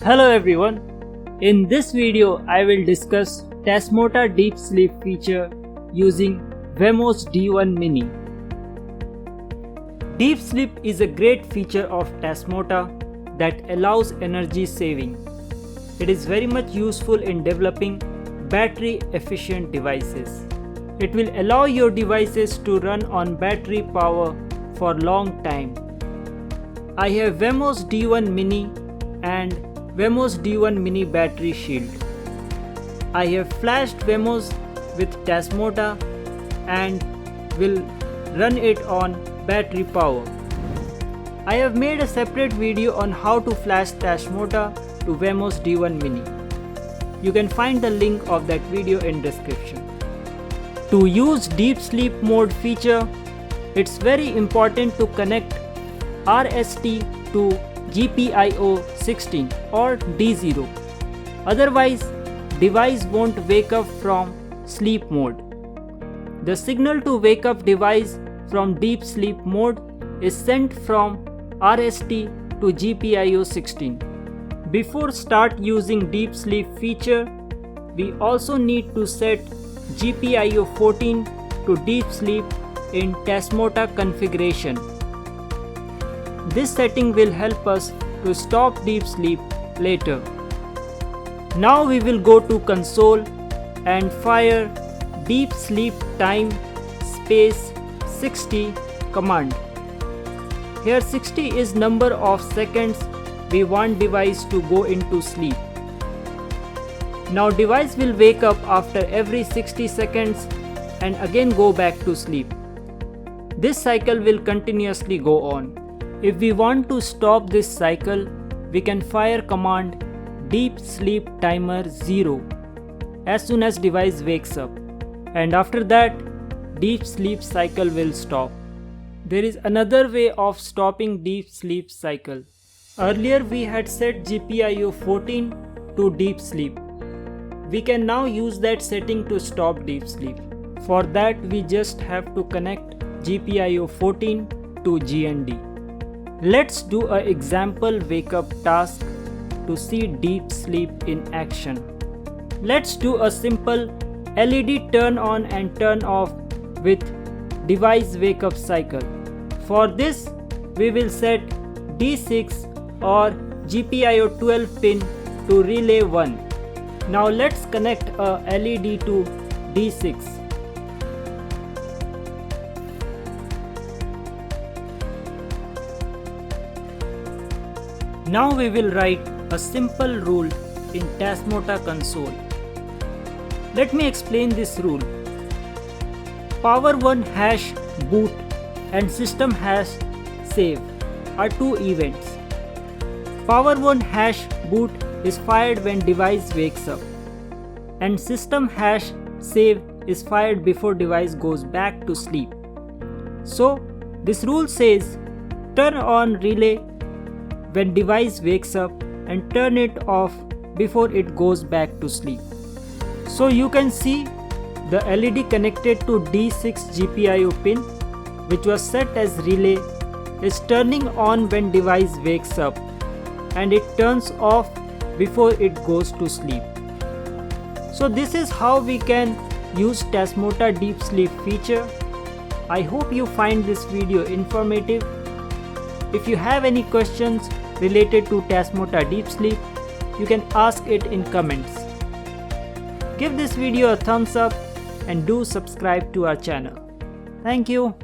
Hello everyone. In this video I will discuss Tasmota Deep Sleep feature using Wemos D1 Mini. Deep sleep is a great feature of Tasmota that allows energy saving. It is very much useful in developing battery efficient devices. It will allow your devices to run on battery power for long time. I have Wemos D1 Mini and Wemos D1 Mini battery shield. I have flashed Wemos with Tasmota and will run it on battery power. I have made a separate video on how to flash Tasmota to Wemos D1 Mini. You can find the link of that video in description. To use deep sleep mode feature, it's very important to connect RST to GPIO 16 or D0. Otherwise, device won't wake up from sleep mode. The signal to wake up device from deep sleep mode is sent from RST to GPIO 16. Before start using deep sleep feature, we also need to set GPIO 14 to deep sleep in Tasmota configuration. This setting will help us to stop deep sleep later. Now we will go to console and fire deep sleep time space 60 command. Here 60 is number of seconds we want device to go into sleep. Now device will wake up after every 60 seconds and again go back to sleep. This cycle will continuously go on. If we want to stop this cycle, we can fire command deep sleep timer 0 as soon as device wakes up, and after that deep sleep cycle will stop. There is another way of stopping deep sleep cycle. Earlier we had set GPIO 14 to deep sleep. We can now use that setting to stop deep sleep. For that we just have to connect GPIO 14 to GND. Let's do an example wake up task to see deep sleep in action. Let's do a simple LED turn on and turn off with device wake up cycle. For this, we will set D6 or GPIO 12 pin to relay 1. Now let's connect a LED to D6. Now we will write a simple rule in Tasmota console. Let me explain this rule. Power 1 hash boot and system hash save are two events. Power 1 hash boot is fired when device wakes up, and system hash save is fired before device goes back to sleep. So this rule says turn on relay when device wakes up and turn it off before it goes back to sleep. So you can see the LED connected to D6 GPIO pin, which was set as relay, is turning on when device wakes up, and it turns off before it goes to sleep. So this is how we can use Tasmota Deep Sleep feature. I hope you find this video informative. If you have any questions related to Tasmota Deep Sleep, you can ask it in comments. Give this video a thumbs up and do subscribe to our channel. Thank you.